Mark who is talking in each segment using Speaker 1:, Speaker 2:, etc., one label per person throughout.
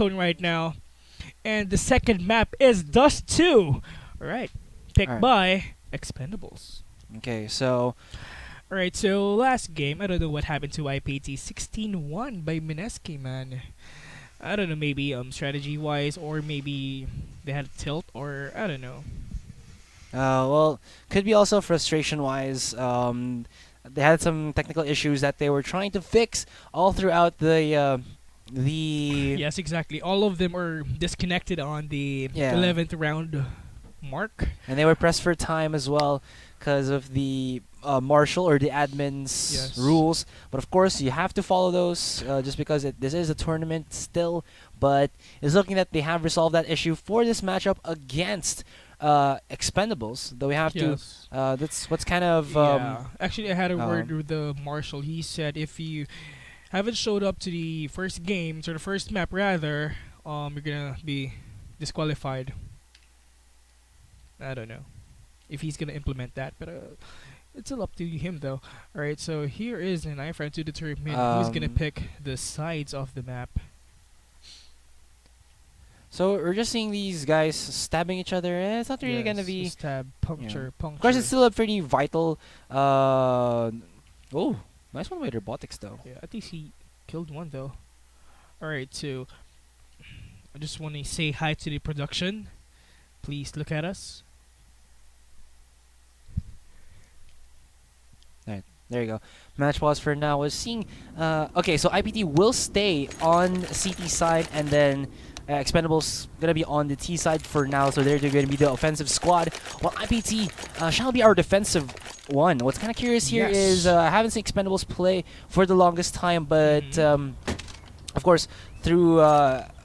Speaker 1: Limestone right now. And the second map is Dust 2. Alright, picked by Expendables.
Speaker 2: Okay, so...
Speaker 1: Alright, so last game, I don't know what happened to IPT. 16-1 by Mineski, man. I don't know, maybe strategy-wise, or maybe they had a tilt, or I don't know.
Speaker 2: well, could be also frustration-wise. They had some technical issues that they were trying to fix all throughout the...
Speaker 1: Yes, exactly. All of them are disconnected on the 11th round mark.
Speaker 2: And they were pressed for time as well because of the marshal or the admin's rules. But of course, you have to follow those just because this is a tournament still. But it's looking that they have resolved that issue for this matchup against Expendables. Though we have to... that's what's kind of...
Speaker 1: Actually, I had a word with the marshal. He said if you haven't showed up to the first game, or the first map rather, you're gonna be disqualified. I don't know if he's gonna implement that, but it's all up to him though. Alright, so here is an iframe to determine who's gonna pick the sides of the map.
Speaker 2: So we're just seeing these guys stabbing each other. It's not really gonna be
Speaker 1: stab, puncture, puncture.
Speaker 2: Of course, it's still a pretty vital. Oh, nice one by robotics though.
Speaker 1: Yeah, I think he killed one though. Alright, so I just want to say hi to the production. Please look at us.
Speaker 2: Alright, there you go. Match pause for now. Was seeing. Okay, so IPT will stay on CT side, and then Expendables gonna be on the T side for now. So they're gonna be the offensive squad, while IPT shall be our defensive one. What's kind of curious here is I haven't seen Expendables play for the longest time, but of course through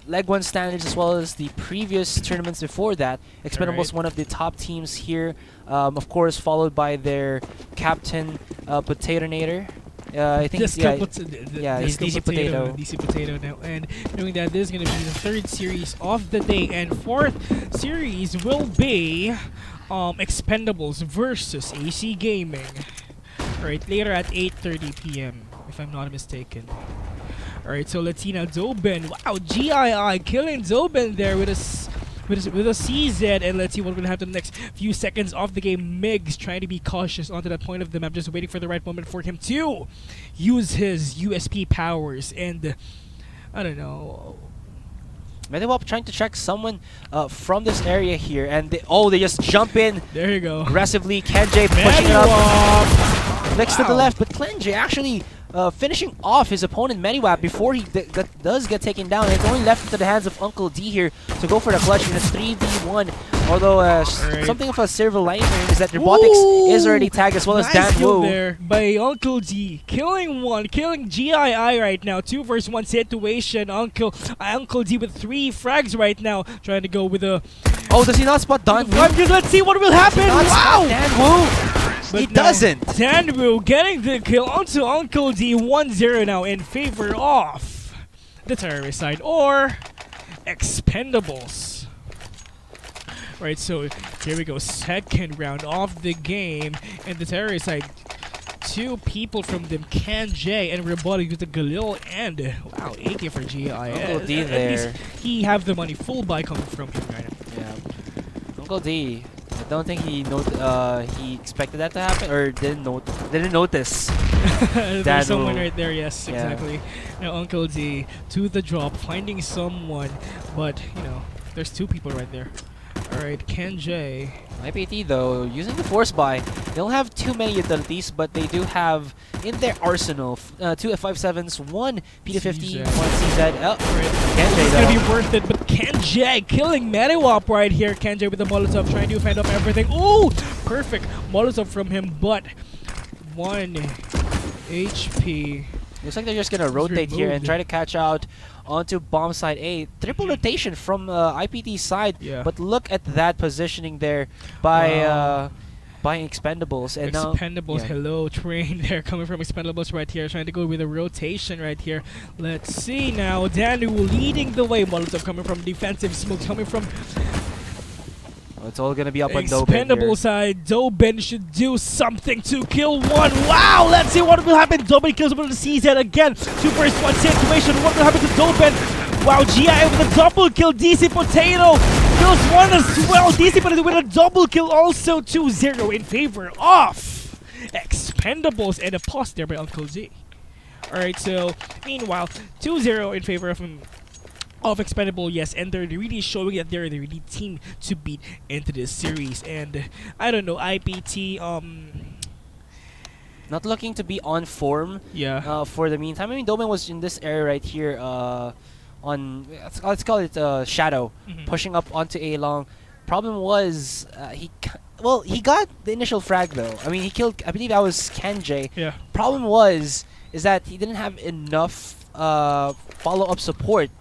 Speaker 2: Leg 1 standards as well as the previous tournaments before that, Expendables one of the top teams here. Of course, followed by their captain, Potatonator. I think
Speaker 1: he's
Speaker 2: DC Potato.
Speaker 1: DC Potato now, and knowing that this is going to be the third series of the day, and fourth series will be Expendables versus AC Gaming. Alright, later at 8:30 p.m. if I'm not mistaken. Alright, so let's see now. Doben, wow, GII killing Doben there with a CZ, and let's see what will happen the next few seconds of the game. Migs trying to be cautious onto that point of the map, just waiting for the right moment for him to use his USP powers, and I don't know.
Speaker 2: Mediwap trying to check someone from this area here, and they just jump in.
Speaker 1: There you go.
Speaker 2: Aggressively, Kenjay pushing up next to the left, but Kenjay actually finishing off his opponent Mediwap before he does get taken down. It's only left into the hands of Uncle D here to go for the clutch in a 3v1. Although something of a silver lining is that robotics is already tagged as well as Dan
Speaker 1: Wu there by Uncle D, killing GII right now. 2 versus 1 situation. Uncle D with 3 frags right now, trying to go with a.
Speaker 2: Oh, does he not spot Dan Wu?
Speaker 1: Let's see what will happen. Wow,
Speaker 2: Dan Wu. But he doesn't.
Speaker 1: Danwu getting the kill onto Uncle D. 1-0 now in favor of the terrorist side or Expendables. Right, so here we go. Second round of the game, and the terrorist side. 2 people from them, Kenjay and Robotic with the Galil, and wow, AK for GI.
Speaker 2: Uncle D there.
Speaker 1: He have the money full buy coming from him right now.
Speaker 2: Yeah, Uncle D. I don't think he expected that to happen or didn't notice.
Speaker 1: There's someone right there. Yes, exactly. Now Uncle D to the drop, finding someone, but you know there's 2 people right there. All right, Kenjay.
Speaker 2: IPT though using the force buy. They don't have too many utilities, but they do have in their arsenal 2 F57s, 1 P250, 1 CZ. Oh, Kenjay
Speaker 1: it's gonna be worth it, but Kenjay killing Mediwap right here. Kenjay with the Molotov trying to fend off everything. Ooh, perfect Molotov from him, but 1 HP.
Speaker 2: Looks like they're just gonna rotate here and try to catch out onto bomb side A. Triple rotation from IPT side, but look at that positioning there by Expendables. And
Speaker 1: Expendables, hello, train there coming from Expendables right here, trying to go with a rotation right here. Let's see now, Danu leading the way. Molotov coming from defensive, smoke coming from.
Speaker 2: It's all gonna be up on Doben.
Speaker 1: Expendable side, Doben should do something to kill one. Wow, let's see what will happen. Doben kills him with the CZ again. 2 versus 1 situation. What will happen to Doben? Wow, GI with a double kill. DC Potato kills one as well. DC Potato with a double kill also. 2-0 in favor of Expendables, and a pause there by Uncle Z. Alright, so meanwhile, 2-0 in favor of Expendable, yes, and they're really showing that they're the really team to beat into this series. And I don't know, IPT,
Speaker 2: not looking to be on form.
Speaker 1: yeah.
Speaker 2: For the meantime, I mean, Doman was in this area right here. On let's call it Shadow, pushing up onto A long. Problem was he got the initial frag though. I mean, he killed. I believe that was Kenjay.
Speaker 1: Yeah.
Speaker 2: Problem is that he didn't have enough follow-up support.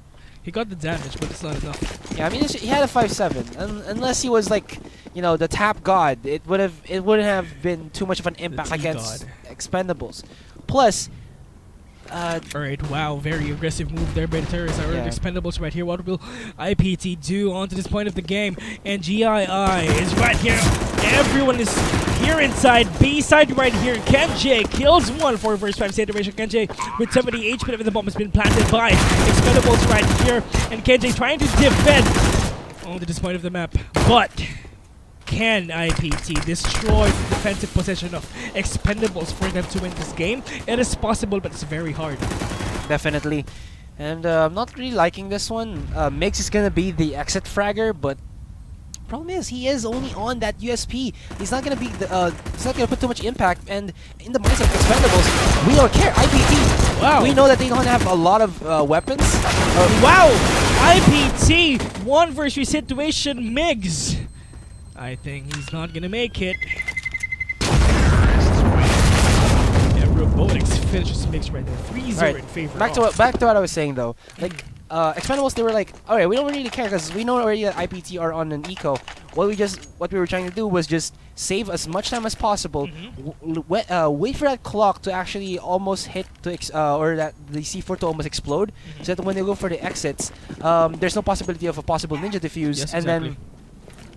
Speaker 1: He got the damage, but it's not enough.
Speaker 2: Yeah, I mean, he had a 5-7. Unless he was like, you know, the tap god, it wouldn't have been too much of an impact against Expendables. Plus,
Speaker 1: alright, wow, very aggressive move there by the terrorists. I
Speaker 2: Yeah.
Speaker 1: Expendables right here. What will IPT do onto this point of the game? And GII is right here. Everyone is here inside. B side right here. Kenjay kills one for first 5 situation. Kenjay with 70 HP, but the bomb has been planted by Expendables right here. And Kenjay trying to defend onto this point of the map. But can IPT destroy the defensive possession of Expendables for them to win this game? It is possible, but it's very hard.
Speaker 2: definitely. And I'm not really liking this one. Mix is gonna be the exit fragger, but problem is he is only on that USP. He's not gonna be he's not gonna put too much impact. And in the minds of Expendables, we don't care. IPT.
Speaker 1: Wow.
Speaker 2: We know that they don't have a lot of weapons.
Speaker 1: Wow! IPT 1 versus 3 situation. Migs, I think he's not gonna make it. Yeah, Robotics finishes Migs right there. 3-0
Speaker 2: Alright,
Speaker 1: in favor
Speaker 2: back to what I was saying though. Like Expendables, they were like, alright, we don't really care because we know already that IPT are on an eco. What we were trying to do was just save as much time as possible. Wait for that clock to actually almost hit or that the C4 to almost explode, so that when they go for the exits, there's no possibility of a possible ninja defuse,
Speaker 1: Yes,
Speaker 2: and
Speaker 1: exactly.
Speaker 2: then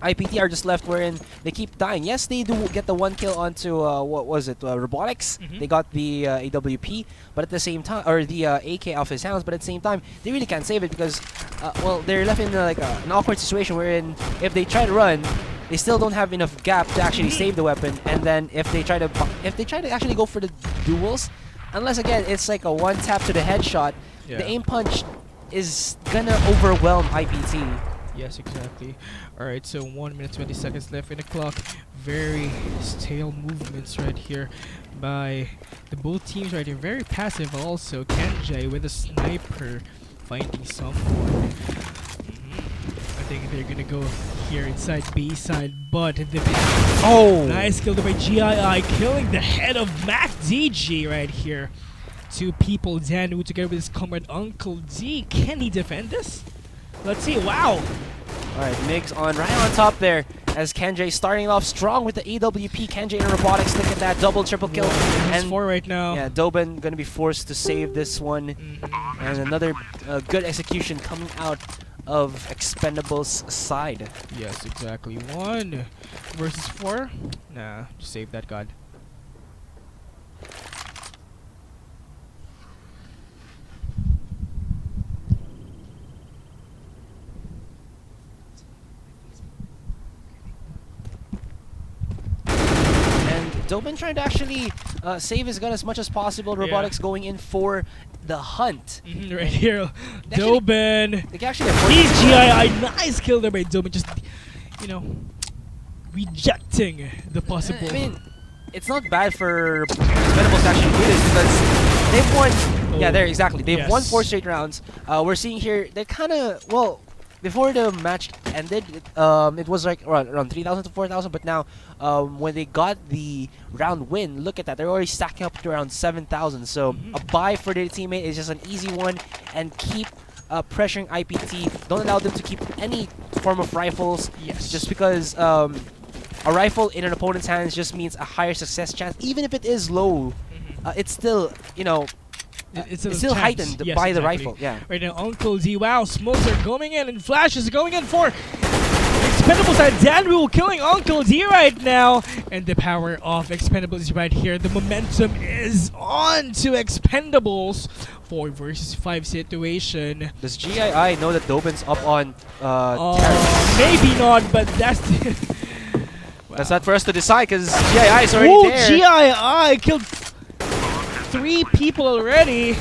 Speaker 2: IPT are just left wherein they keep dying. Yes, they do get the 1 kill onto what was it, Robotics. They got the AWP, but at the same time, or the AK off his hands. But at the same time, they really can't save it because, well, they're left in like an awkward situation wherein if they try to run, they still don't have enough gap to actually save the weapon. And then if they try to actually go for the duels, unless again it's like a 1 tap to the headshot, the aim punch is gonna overwhelm IPT.
Speaker 1: Yes, exactly. Alright, so 1 minute 20 seconds left in the clock. Very stale movements right here by the both teams right here. Very passive also. Kenjay with a sniper finding someone. I think they're gonna go here inside B side, but the nice kill by GII, killing the head of Mac DG right here. 2 people Danu together with his comrade Uncle D. Can he defend this? Let's see. Wow.
Speaker 2: Alright, Migs right on top there as Kenjay starting off strong with the AWP. Kenjay and Robotics, look at that double triple kill.
Speaker 1: And 4 right now.
Speaker 2: Yeah, Doban gonna be forced to save this one. And another good execution coming out of Expendables' side.
Speaker 1: Yes, exactly. 1 versus 4. Nah, just save that god.
Speaker 2: Doban trying to actually save his gun as much as possible. Robotics going in for the hunt.
Speaker 1: Right here, Doban.
Speaker 2: They can actually
Speaker 1: He's GII. Nice kill there by Doban. Just, you know, rejecting the possible.
Speaker 2: I mean, it's not bad for Expendables to actually do this because they've won. Yeah, there exactly. They've won 4 straight rounds. We're seeing here they're kind of before the match ended, it was like around 3,000 to 4,000. But now, when they got the round win, look at that. They're already stacking up to around 7,000. So a buy for their teammate is just an easy one, and keep pressuring IPT. Don't allow them to keep any form of rifles.
Speaker 1: Yes.
Speaker 2: Just because a rifle in an opponent's hands just means a higher success chance, even if it is low. It's still, you know. It's still heightened by the rifle. Yeah.
Speaker 1: Right now, Uncle Z. Wow, smokes are going in and flashes going in for Expendables. And Darwell killing Uncle Z right now. And the power of Expendables is right here. The momentum is on to Expendables. Expendables 4 versus 5 situation.
Speaker 2: Does GII know that Dobin's up on terrace?
Speaker 1: Maybe not, but that's the
Speaker 2: That's not for us to decide because GII is already there.
Speaker 1: GII killed 3 people already.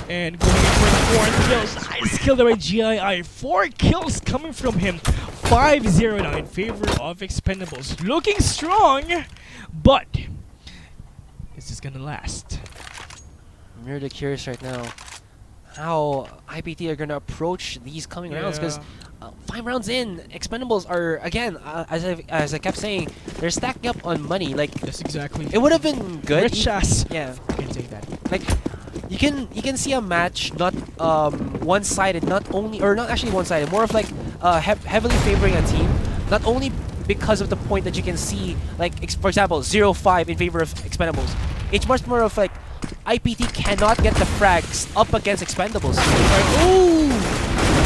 Speaker 1: And going in for the 4th kill. Nice kill there by GII. 4 kills coming from him. 5-0 now in favor of Expendables. Looking strong, but is this gonna last?
Speaker 2: I'm really curious right now how IPT are gonna approach these coming rounds because 5 rounds in, Expendables are again, as I kept saying, they're stacking up on money. Like
Speaker 1: Yes, exactly.
Speaker 2: it would have been good.
Speaker 1: Rich ass.
Speaker 2: Yeah,
Speaker 1: I can take that.
Speaker 2: like you can see a match not one-sided, not actually one-sided, more of like heavily favoring a team, not only because of the point that you can see, like for example 0-5 in favor of Expendables. It's much more of like IPT cannot get the frags up against Expendables.
Speaker 1: Ooh!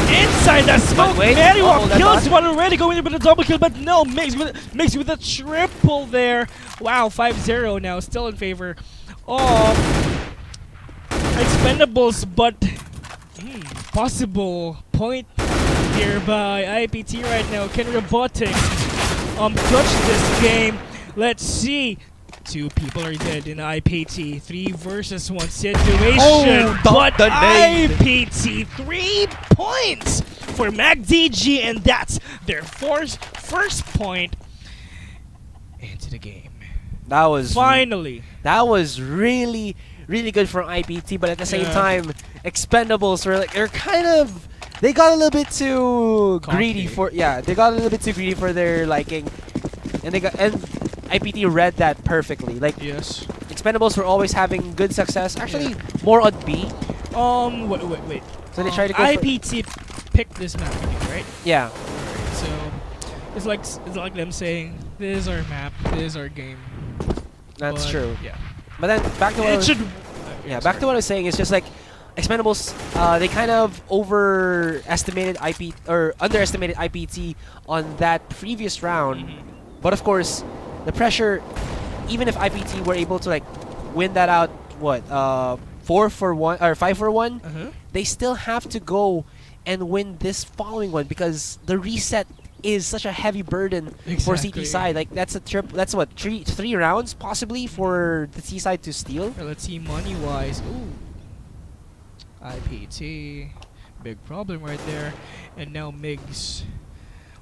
Speaker 1: Inside that smoke, Mario kills one already, going in with a double kill, but no, makes with a triple there. Wow, 5-0 now, still in favor of Expendables, but possible point here by IPT right now. Can Robotics clutch this game? Let's see. 2 people are dead in IPT. 3 versus 1 situation. But IPT 3 points for MacDG, and that's their first point into the game.
Speaker 2: That was
Speaker 1: finally.
Speaker 2: That was really good for IPT, but at the same time, Expendables were like they got a little bit too greedy for they got a little bit too greedy for their liking, and IPT read that perfectly. Like
Speaker 1: yes,
Speaker 2: Expendables were always having good success. Actually, more on B.
Speaker 1: Wait.
Speaker 2: So they tried to go
Speaker 1: IPT picked this map, right?
Speaker 2: Yeah.
Speaker 1: So it's like them saying, "This is our map. This is our game."
Speaker 2: That's true.
Speaker 1: Yeah.
Speaker 2: But then back to what back to what I was saying. It's just like Expendables, they kind of underestimated IPT on that previous round. But of course, the pressure, even if IPT were able to like win that out, 4-1 or 5-1, they still have to go and win this following one because the reset is such a heavy burden for CT side. Like that's what three rounds possibly for the T side to steal.
Speaker 1: Let's see money wise. Ooh, IPT, big problem right there, and now Migs.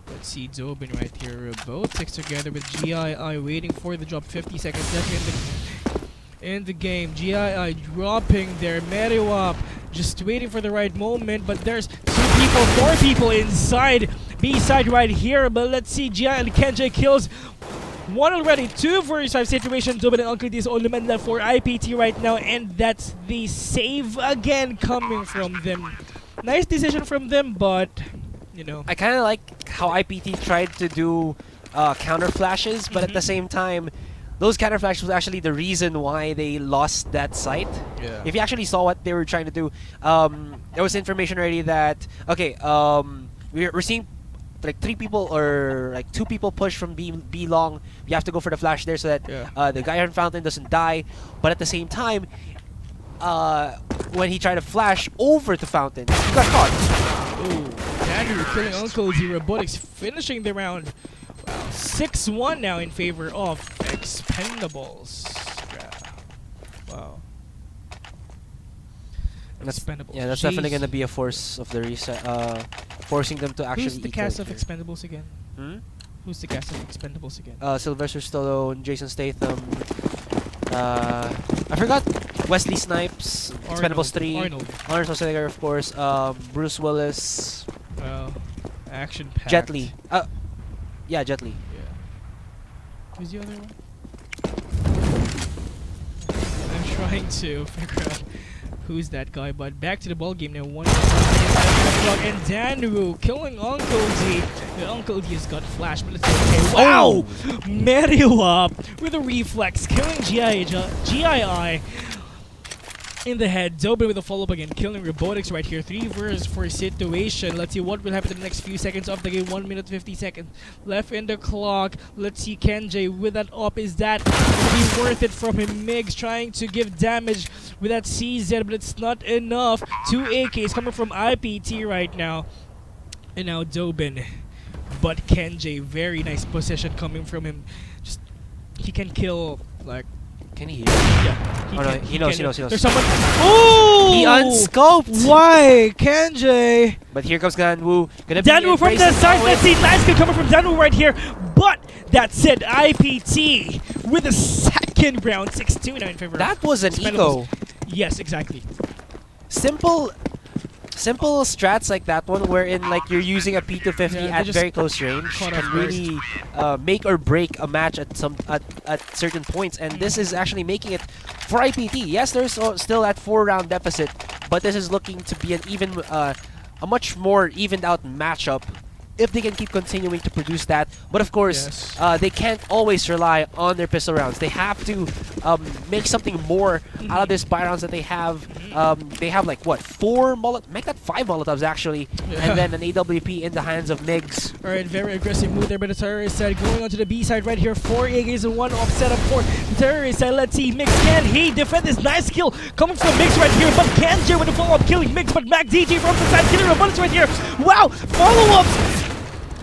Speaker 1: Let's see Dobin right here. Robotics together with GII waiting for the drop. 50 seconds left in the game. GII dropping their Mario up, just waiting for the right moment. But there's 4 people inside B side right here. But let's see, GII and Kenji kills 1 already. 2 versus 5 situation. Dobin and Uncle D is only man left for IPT right now, and that's the save again coming from them. Nice decision from them, but you know,
Speaker 2: I kind of like how IPT tried to do counter flashes, but at the same time, those counter flashes was actually the reason why they lost that site.
Speaker 1: Yeah.
Speaker 2: If you actually saw what they were trying to do, there was information already that we're seeing like 3 people or like 2 people push from B long. You have to go for the flash there so that the guy on fountain doesn't die. But at the same time, when he tried to flash over the fountain, he got caught.
Speaker 1: Ooh. Andrew killing Uncle Z. Robotics finishing the round. Wow, 6-1 now in favor of Expendables. Wow. Expendables.
Speaker 2: Yeah, that's definitely gonna be a force of the reset. Forcing them to actually.
Speaker 1: Who's the cast of Expendables again? Who's the cast of Expendables again?
Speaker 2: Sylvester Stallone, Jason Statham. I forgot Wesley Snipes, Expendables 3, Arnold Schwarzenegger, of course. Bruce Willis.
Speaker 1: Action packed.
Speaker 2: Jet Li. Yeah, Jet Li.
Speaker 1: Yeah. Who's the other one? I'm trying to figure out who's that guy, but back to the ball game now. 1 and Danwu killing Uncle D. Uncle D has got flash, but it's okay. Wow! Mario up with a reflex, killing GII in the head. Dobin with a follow-up again, killing Robotics right here. 3 versus 4 situation. Let's see what will happen in the next few seconds of the game. 1 minute 50 seconds left in the clock. Let's see Kenji with that up. Is that going to be worth it from him? Migs trying to give damage with that CZ, but it's not enough. 2 AKs coming from IPT right now. And now Dobin. But Kenji, very nice possession coming from him. Just he can kill like.
Speaker 2: Can he hear?
Speaker 1: Yeah.
Speaker 2: He knows.
Speaker 1: There's someone. Oh!
Speaker 2: He unscoped.
Speaker 1: Why, Kenji?
Speaker 2: But here comes Danwoo. Gonna be
Speaker 1: Danwoo from the side. Let's see. Nice kill coming from Danwoo right here. But that's it. IPT with a second round. 6-2 now in favor.
Speaker 2: That was an
Speaker 1: Expendables.
Speaker 2: ego.
Speaker 1: Yes, exactly.
Speaker 2: Simple strats like that one, wherein like you're using a P250
Speaker 1: Yeah,
Speaker 2: at very close range,
Speaker 1: caught
Speaker 2: can
Speaker 1: off
Speaker 2: really make or break a match at certain points. And this is actually making it for IPT. Yes, there's still that 4-round deficit, but this is looking to be an even, a much more evened out matchup if they can keep continuing to produce that. But of course, they can't always rely on their pistol rounds. They have to make something more out of this buy rounds that they have. They have like what, 4 Molotovs? Make that 5 Molotovs actually, and then an AWP in the hands of Migs.
Speaker 1: All right, very aggressive move there by the terrorist side. Going onto the B side right here. 4 AKs and 1 offset up for the terrorist side. Let's see, Migs, can he defend this? Nice kill coming from Migs right here, but Kenji with a follow-up killing Migs, but MacDG from the side killing abundance right here. Wow, follow-ups.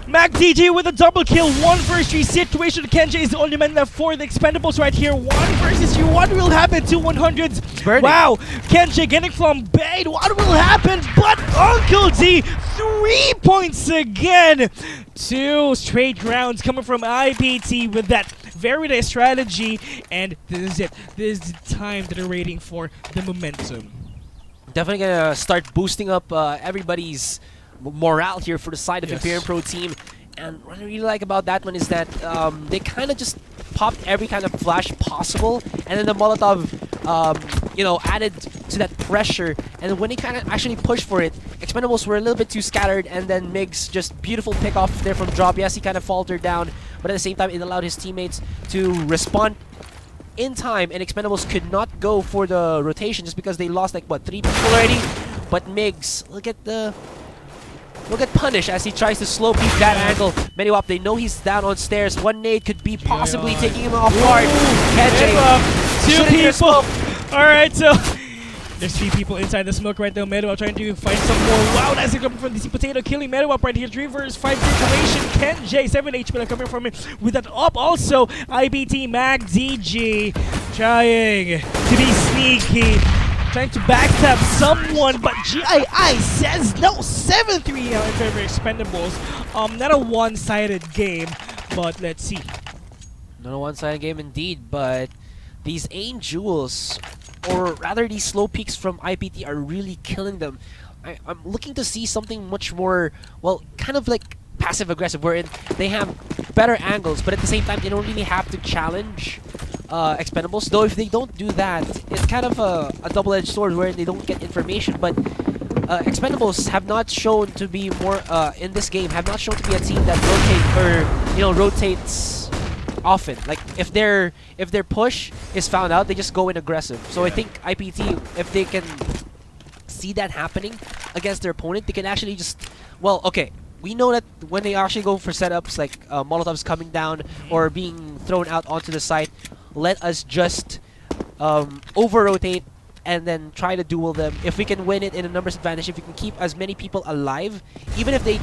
Speaker 1: MacDG with a double kill, 1 versus 3 situation. Kenji is the only man left for the Expendables right here. 1 versus 3. What will happen to 100s? Wow, Kenji getting flambéed. What will happen? But Uncle D, 3 points again. 2 straight rounds coming from IPT with that very nice strategy. And this is it. This is the time that they're waiting for, the momentum.
Speaker 2: Definitely gonna start boosting up everybody's morale here for the side of Imperium Pro team. And what I really like about that one is that they kind of just popped every kind of flash possible, and then the Molotov added to that pressure. And when they kind of actually pushed for it, Expendables were a little bit too scattered, and then Migs just beautiful pick off there from drop. Yes, he kind of faltered down, but at the same time it allowed his teammates to respond in time, and Expendables could not go for the rotation just because they lost like what, 3 people already. But Migs, look at Punish as he tries to slow peek that angle. Mediwap, they know he's down on stairs. 1 nade could be possibly taking him off guard. Kenji,
Speaker 1: 2 people. Alright, so there's 3 people inside the smoke right now. Mediwap trying to find some more. Wow, that's coming from DC Potato, killing Mediwap right here. 3 versus 5 situation. Kenji, 7 HP coming from him with that up. Also, IBT MacDG trying to be sneaky. Trying to backstab someone, but GII says no. 7-3 now in favor of Expendables. Not a one-sided game, but let's see.
Speaker 2: Not a one-sided game indeed, but these aim jewels, or rather these slow peaks from IPT, are really killing them. I'm looking to see something much more, well, kind of like passive-aggressive, wherein they have better angles, but at the same time they don't really have to challenge Expendables. Though if they don't do that, it's kind of a double-edged sword where they don't get information. But Expendables have not shown to be more in this game. Have not shown to be a team that rotates often. Like if their push is found out, they just go in aggressive. So I think IPT, if they can see that happening against their opponent, they can actually just, well, okay. We know that when they actually go for setups like Molotovs coming down or being thrown out onto the site, let us just over-rotate and then try to duel them. If we can win it in a numbers advantage, if we can keep as many people alive, even if they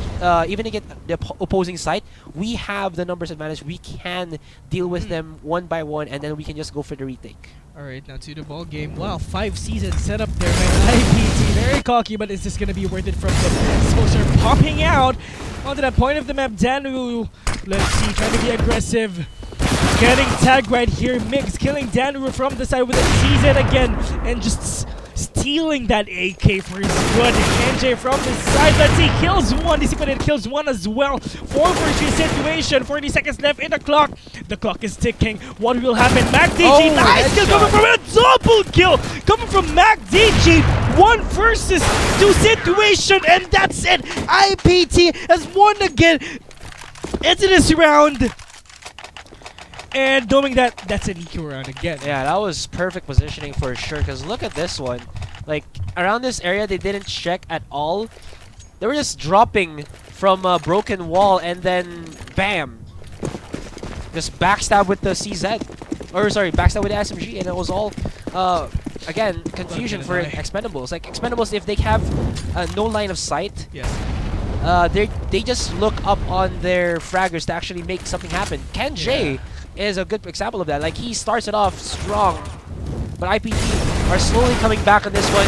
Speaker 2: get the opposing site, we have the numbers advantage. We can deal with them one by one, and then we can just go for the retake.
Speaker 1: Alright, now to the ball game. Wow, 5 seasons set up there by IPT. Very cocky, but is this going to be worth it from them? Smokes are popping out onto that point of the map. Danu, let's see, trying to be aggressive. Getting tagged right here. Migs killing Danu from the side with a CZ again. And just stealing that AK for his good. Kenji from the side. Let's see, kills 1. DC kills 1 as well. 4 versus 3 situation. 40 seconds left in the clock. The clock is ticking. What will happen? MacDG, nice kill coming from a double kill coming from MacDG. 1 versus 2 situation, and that's it. IPT has won again into this round. And knowing that, that's an EQ round again.
Speaker 2: Yeah, that was perfect positioning for sure. Because look at this one. Like, around this area, they didn't check at all. They were just dropping from a broken wall, and then, bam. Just backstab with the CZ. Or, sorry, backstab with the SMG, and it was all again, confusion for
Speaker 1: die.
Speaker 2: Expendables. Like Expendables, if they have no line of sight,
Speaker 1: Yes.
Speaker 2: they just look up on their fraggers to actually make something happen. Ken J is a good example of that. Like he starts it off strong, but IPT are slowly coming back on this one,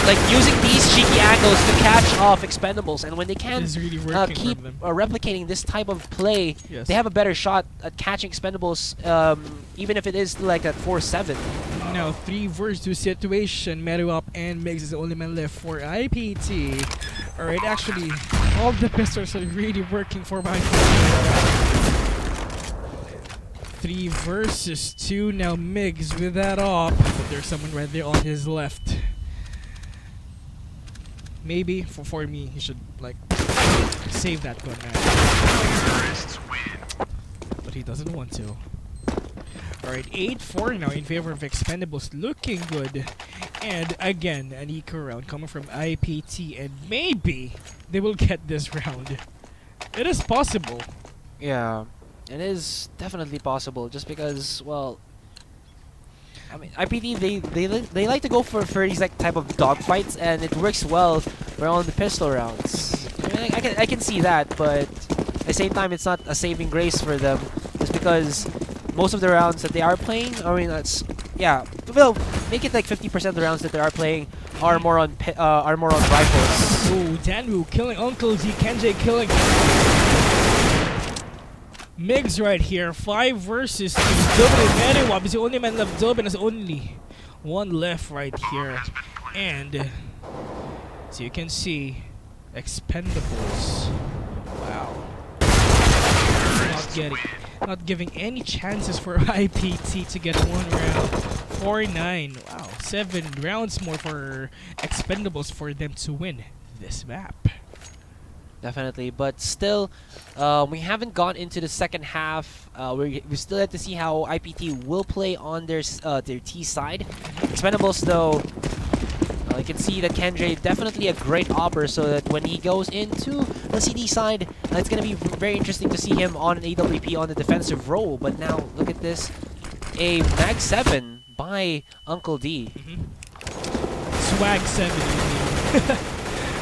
Speaker 2: like using these cheeky angles to catch off Expendables. And when they can
Speaker 1: Really working
Speaker 2: keep
Speaker 1: from them.
Speaker 2: replicating this type of play,
Speaker 1: Yes.
Speaker 2: they have a better shot at catching Expendables, even if it is like at 4-7.
Speaker 1: Now 3 versus 2 situation. Meruap and Migs is the only man left for IPT. Alright, actually, all the pistols are really working for IPT. 3 versus 2. Now Migs with that op. But there's someone right there on his left. Maybe for me, he should like save that gun now. But he doesn't want to. Alright, 8-4 now in favor of Expendables, looking good. And again, an eco round coming from IPT, and maybe they will get this round. It is possible.
Speaker 2: Yeah, it is definitely possible. Just because, well, I mean, IPT they like to go for these like type of dogfights, and it works well around the pistol rounds. I mean, I can see that, but at the same time, it's not a saving grace for them, just because most of the rounds that they are playing, I mean, that's well, make it like 50% of the rounds that they are playing are more on rifles.
Speaker 1: Ooh, Danwu killing Uncle Z, Kenji killing Migs right here. 5 versus 2. Dobin and Meruap is the only man left. Dobin has only one left right here. And so you can see Expendables. Wow. Not giving any chances for IPT to get one round. 4-9. Wow. 7 rounds more for Expendables for them to win this map.
Speaker 2: Definitely, but still, we haven't gone into the second half. We still have to see how IPT will play on their T side. Expendables, though, you can see that Kendra definitely a great opper, so that when he goes into the CD side, it's going to be very interesting to see him on an AWP on the defensive role. But now, look at this. A Mag 7 by Uncle D.
Speaker 1: Swag 7.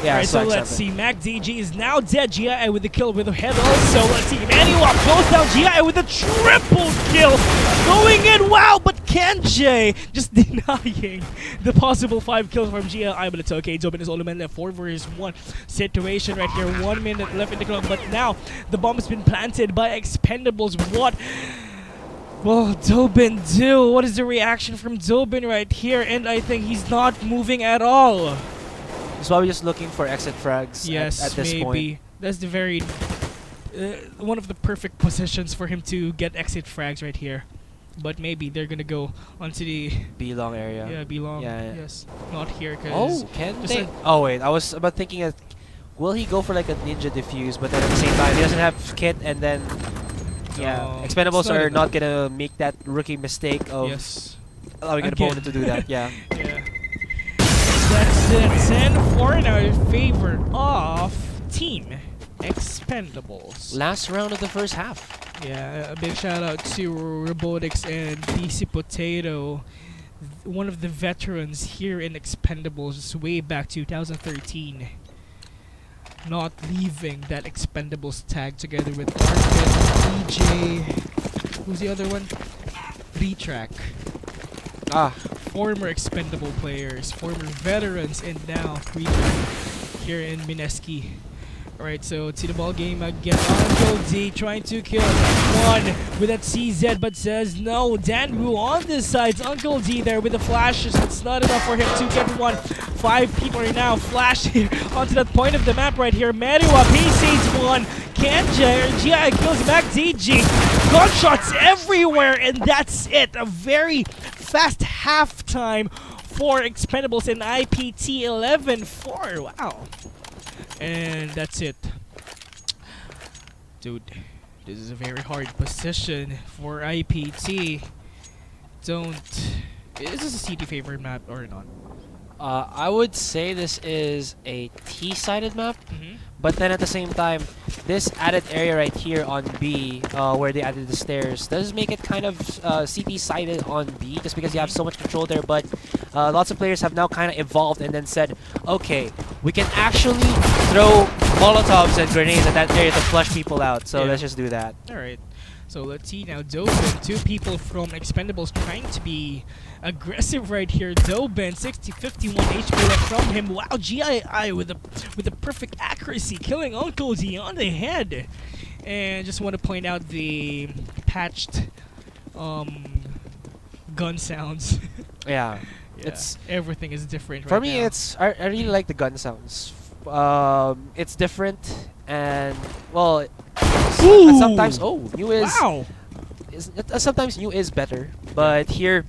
Speaker 2: Yeah,
Speaker 1: Alright, so let's see. Mac DG is now dead. GI with the kill with the head also. Let's see. Manuel goes down. GI with a triple kill. Going in. Wow, but Kenji just denying the possible 5 kills from GI. But it's okay. Dobin is only man left. 4 versus 1 situation right here. 1 minute left in the clock. But now the bomb has been planted by Expendables. What will Dobin do? What is the reaction from Dobin right here? And I think he's not moving at all.
Speaker 2: He's probably just looking for exit frags at this point.
Speaker 1: That's the very one of the perfect positions for him to get exit frags right here. But maybe they're gonna go onto the
Speaker 2: B long area.
Speaker 1: Yeah, B long.
Speaker 2: Yeah.
Speaker 1: Yes, not here. Cause
Speaker 2: Oh, can they? Oh wait, I was about thinking of, will he go for like a ninja defuse? But then at the same time, he doesn't have kit, and then Expendables are not gonna make that rookie mistake of allowing an opponent to do that. Yeah.
Speaker 1: Yeah. That's it. 10-4 now in favor of Team Expendables.
Speaker 2: Last round of the first half.
Speaker 1: Yeah, a big shout out to Robotics and DC Potato, one of the veterans here in Expendables way back 2013. Not leaving that Expendables tag together with Arvin, DJ, who's the other one? B-Track. Former Expendable players, former veterans, and now Retrack here in Mineski. Alright, so to the ball game again. Uncle D trying to kill one with that CZ, but says no. Danwu on this side. Uncle D there with the flashes. It's not enough for him to get one. 5 people are now flashing onto that point of the map right here. Meruap, he sees one. GI kills Mac DG. Gunshots everywhere, and that's it. A very fast halftime for Expendables and IPT 11-4. Wow. And that's it. Dude, this is a very hard position for IPT. Is this a CT favored map or not?
Speaker 2: I would say this is a T-sided map, but then at the same time, this added area right here on B, where they added the stairs, does make it kind of CT-sided on B, just because you have so much control there. But lots of players have now kind of evolved and then said, okay, we can actually throw Molotovs and grenades at that area to flush people out. So let's just do that.
Speaker 1: All right. So let's see now. Dobin, two people from Expendables trying to be aggressive right here. Dobin, 51 HP left from him. Wow, GII with a perfect accuracy, killing Uncle D on the head. And just want to point out the patched gun sounds.
Speaker 2: Yeah.
Speaker 1: It's everything is different
Speaker 2: for
Speaker 1: right
Speaker 2: me.
Speaker 1: now.
Speaker 2: It's I really like the gun sounds. It's different and well. Sometimes new is sometimes new is better, but here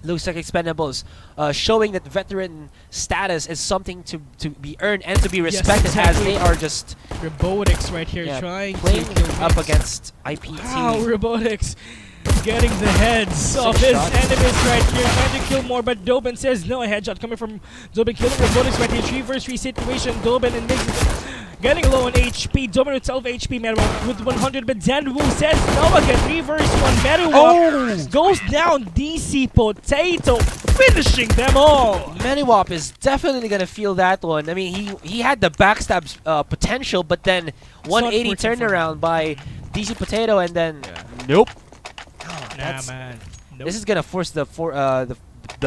Speaker 2: looks like Expendables showing that veteran status is something to be earned and to be respected, as they are just
Speaker 1: Robotics right here trying
Speaker 2: playing
Speaker 1: to kill
Speaker 2: up against IPT.
Speaker 1: Wow, Robotics getting the heads of his enemies right here, trying to kill more, but Dobin says no. A headshot coming from Dobin, killing Robotics right here. 3 vs 3 situation. Dobin and Migs getting low on HP. Dobin with 12 HP. Meruwa with 100, but Danwu says no again. 3 vs 1. Meruwa goes down. DC Potato finishing them all.
Speaker 2: Meruwa is definitely gonna feel that one. I mean, he had the backstab potential, but then 180 turnaround by DC Potato, and then nope.
Speaker 1: Nah, man. Nope.
Speaker 2: This is gonna force the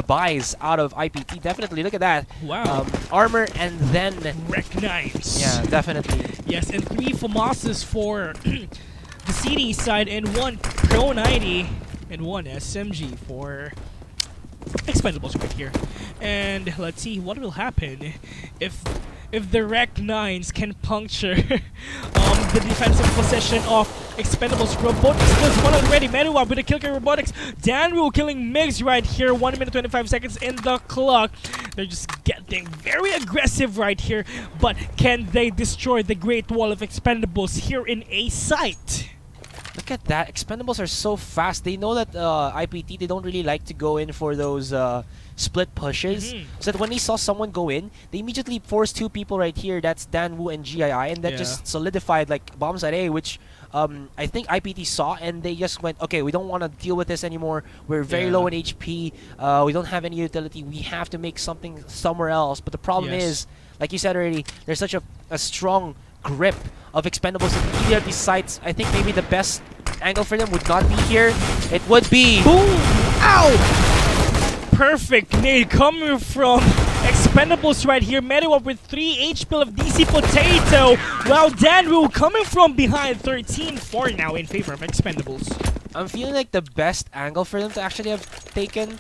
Speaker 2: buys out of IPT. Definitely, look at that.
Speaker 1: Wow.
Speaker 2: Armor and then
Speaker 1: Rec 9s.
Speaker 2: Yeah, definitely.
Speaker 1: Yes, and 3 FAMASas for the CD side, and 1 Pro 90 and 1 SMG for Expendables right here. And let's see what will happen if the Rec 9s can puncture the defensive possession of Expendables. Robotics does one already. Meruwa with a kill Robotics. Danwu killing Migs right here. 1 minute 25 seconds in the clock. They're just getting very aggressive right here. But can they destroy the Great Wall of Expendables here in A site?
Speaker 2: Look at that. Expendables are so fast. They know that IPT, they don't really like to go in for those split pushes. So that when they saw someone go in, they immediately forced 2 people right here. That's Danwu and GII. And that just solidified like bombs at A, which I think IPT saw. And they just went, okay, we don't want to deal with this anymore. We're very low in HP. We don't have any utility. We have to make something somewhere else. But the problem is, like you said already, there's such a strong grip of Expendables at either of these sites. I think maybe the best angle for them would not be here. It would be
Speaker 1: boom! Ow! Perfect nade coming from Expendables right here. Meruwa with 3 HP of DC Potato, while Danwu coming from behind. 13-4 now in favor of Expendables.
Speaker 2: I'm feeling like the best angle for them to actually have taken,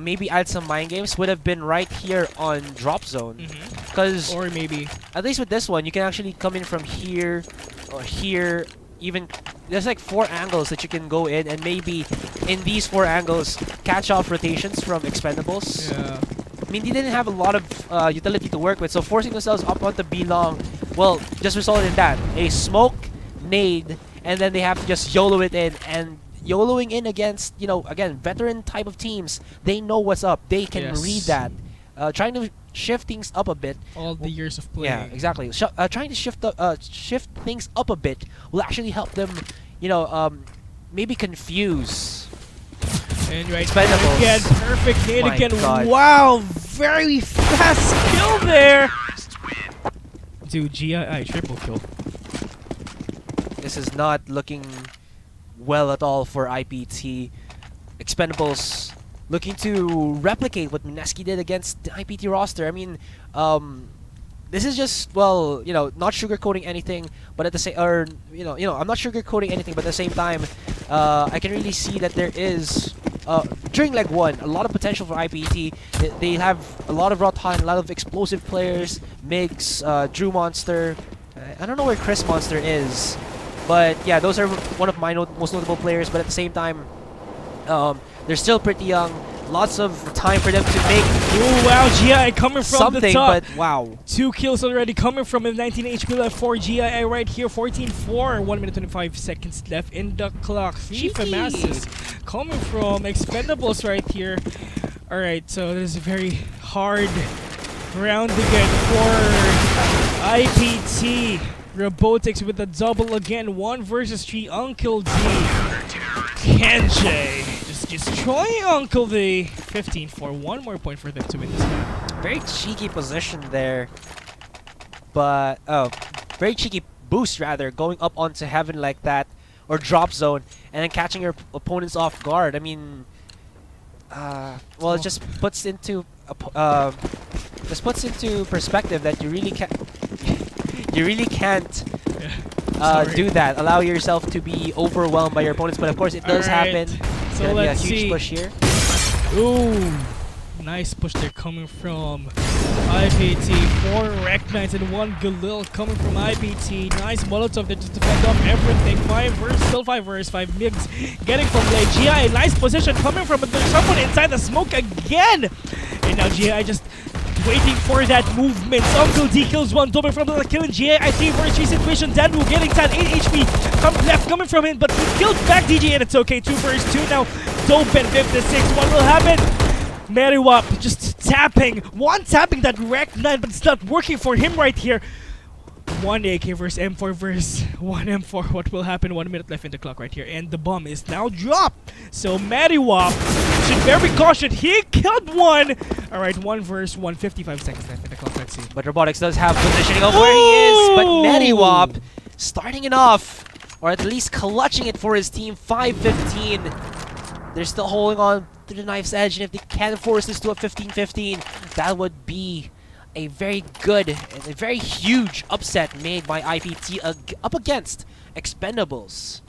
Speaker 2: maybe add some mind games, would have been right here on drop zone. Because
Speaker 1: or maybe
Speaker 2: at least with this one, you can actually come in from here or here. Even there's like 4 angles that you can go in, and maybe in these 4 angles catch off rotations from Expendables.
Speaker 1: yeah.
Speaker 2: I mean, they didn't have a lot of utility to work with, so forcing themselves up onto B long, well, just resulted in that. A smoke, nade, and then they have to just YOLO it in. And YOLOing in against, you know, again, veteran type of teams, they know what's up. They can read that. Trying to shift things up a bit.
Speaker 1: All the years of playing.
Speaker 2: Yeah, exactly. Trying to shift things up a bit will actually help them, you know, maybe confuse.
Speaker 1: And right
Speaker 2: Expendables.
Speaker 1: again, perfect hit
Speaker 2: My
Speaker 1: again.
Speaker 2: God.
Speaker 1: Wow, very fast kill there. Dude, GII triple kill.
Speaker 2: This is not looking well at all for IPT. Expendables looking to replicate what Mineski did against the IPT roster. I mean, this is just, well, you know, not sugarcoating anything, but at the same, or you know, I'm not sugarcoating anything, but at the same time, I can really see that there is, during leg 1, a lot of potential for IPT. They have a lot of raw talent, a lot of explosive players. Migs, Drew Monster. I don't know where Chris Monster is, but yeah, those are one of my most notable players. But at the same time, they're still pretty young. Lots of time for them to make.
Speaker 1: Oh wow, GI coming from
Speaker 2: something,
Speaker 1: the top.
Speaker 2: But wow.
Speaker 1: 2 kills already coming from him. 19 HP left for GI right here. 14-4. 1 minute 25 seconds left in the clock. 3 FAMASas coming from Expendables right here. Alright, so this is a very hard round again for IPT. Robotics with a double again. 1 versus 3. Uncle D. Kenji just destroying Uncle D. 15 for 1 more point for them to win this map.
Speaker 2: Very cheeky position there. But, very cheeky boost rather, going up onto heaven like that, or drop zone, and then catching your opponents off guard. I mean, well, it just puts into perspective that you really can't do that. Allow yourself to be overwhelmed by your opponents, but of course it does happen. It's
Speaker 1: So
Speaker 2: gonna be a
Speaker 1: let's
Speaker 2: huge
Speaker 1: see.
Speaker 2: push here.
Speaker 1: Ooh, nice push there coming from IPT. 4 Wreck Knights and 1 Galil coming from IPT. Nice Molotov there just to fend off everything. 5 versus 5 MiGs getting from late. GI, nice position coming from, but there's someone inside the smoke again. And now GI just waiting for that movement. Uncle D kills 1, Dober from the killing GI. I think versus 3 situation. Danwu getting that 8 HP. Left coming from him, but he killed back DG, and it's okay. 2 versus 2 now. Dopen 56. What will happen? Meriwap just tapping. One tapping that Wreck Knight, but it's not working for him right here. 1 AK versus M4 versus 1 M4. What will happen? 1 minute left in the clock right here. And the bomb is now dropped. So Meriwap should be very cautious. He killed 1. Alright, 1 versus 1. 55 seconds left in the clock. Let's see.
Speaker 2: But Robotics does have positioning of where he is, but Meriwap starting it off, or at least clutching it for his team. 5-15. They're still holding on to the knife's edge, and if they can force this to a 15-15, that would be a very good and a very huge upset made by IPT up against Expendables.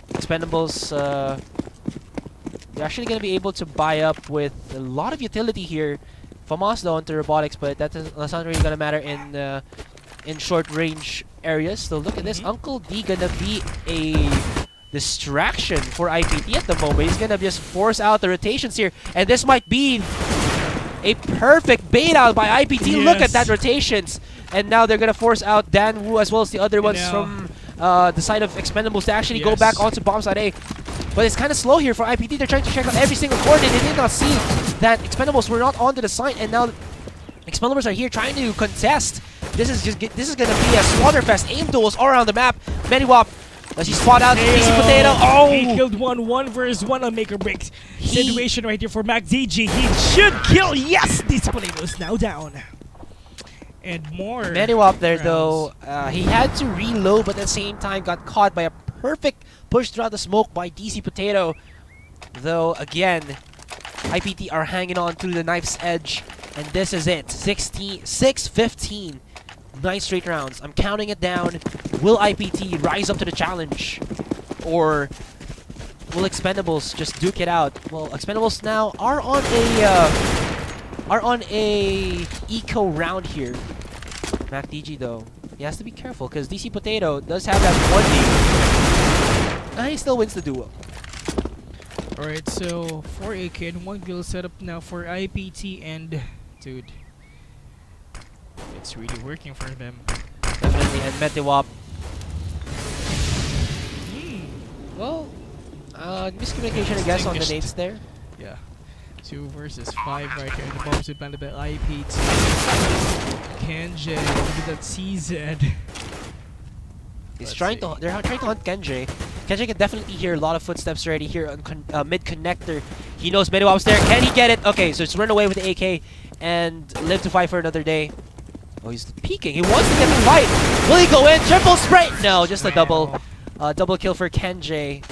Speaker 2: Expendables, they're actually going to be able to buy up with a lot of utility here. FAMAS though onto Robotics, but that's not really going to matter in short range areas. So look at this, Uncle D gonna be a distraction for IPT at the moment. He's gonna just force out the rotations here, and this might be a perfect bait out by IPT.
Speaker 1: Yes.
Speaker 2: Look at that rotations, and now they're gonna force out Danwu as well as the other ones from the side of Expendables to actually go back onto bomb side A. But it's kind of slow here for IPT. They're trying to check out every single coordinate. They did not see that Expendables were not onto the site, and now Expendables are here trying to contest. This is gonna be a slaughterfest. Aim duels all around the map. Meriwap, does he spot out Easy Potato? Oh!
Speaker 1: He killed 1 versus 1 on make or break situation right here for Mac DG. He should kill. Yes, this Potato is now down. And more.
Speaker 2: Meriwap there though, he had to reload, but at the same time got caught by a perfect push throughout the smoke by DC Potato. Though again, IPT are hanging on to the knife's edge, and this is it. 6-15. 9 straight rounds. I'm counting it down. Will IPT rise up to the challenge, or will Expendables just duke it out? Well, Expendables now are on a eco round here. Mac DG though, he has to be careful because DC Potato does have that 1 game. He still wins the duel.
Speaker 1: Alright, so 4 AK and 1 Gill set up now for IPT, and dude, it's really working for them.
Speaker 2: Definitely, and Metiwap. Well, miscommunication I guess on the nades there.
Speaker 1: Yeah. 2 versus 5 right here. The bombs are planted by IPT. Kenji, look at that CZ.
Speaker 2: They're trying to hunt Kenji. Kenji can definitely hear a lot of footsteps already here on mid connector. He knows Metiwap's there. Can he get it? Okay, so it's run away with the AK and live to fight for another day. Oh, he's peeking. He wants to get the fight. Will he go in? Triple spray? No, just a double kill for Kenji.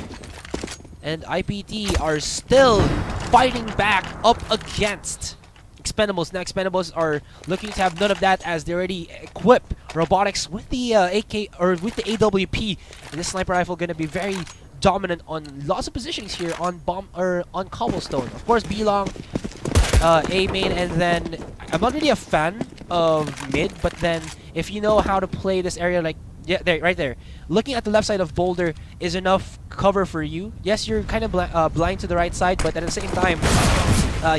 Speaker 2: And IPT are still fighting back up against Expendables. Now Expendables are looking to have none of that as they already equip Robotics with the AK or with the AWP. And this sniper rifle gonna be very dominant on lots of positions here on bomb or on cobblestone. Of course, B-long, A main, and then I'm not really a fan of mid, but then if you know how to play this area, like there, right there, looking at the left side of Boulder is enough cover for you. Yes, you're kind of blind to the right side, but at the same time,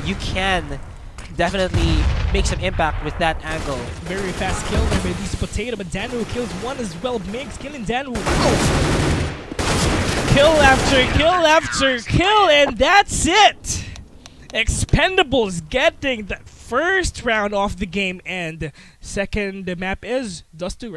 Speaker 2: you can definitely make some impact with that angle.
Speaker 1: Very fast kill there by these Potato, but Danwu kills 1 as well. Migs killing Danwu. Kill after kill after kill, and that's it! Expendables getting the first round off the game, and second map is Dust 2.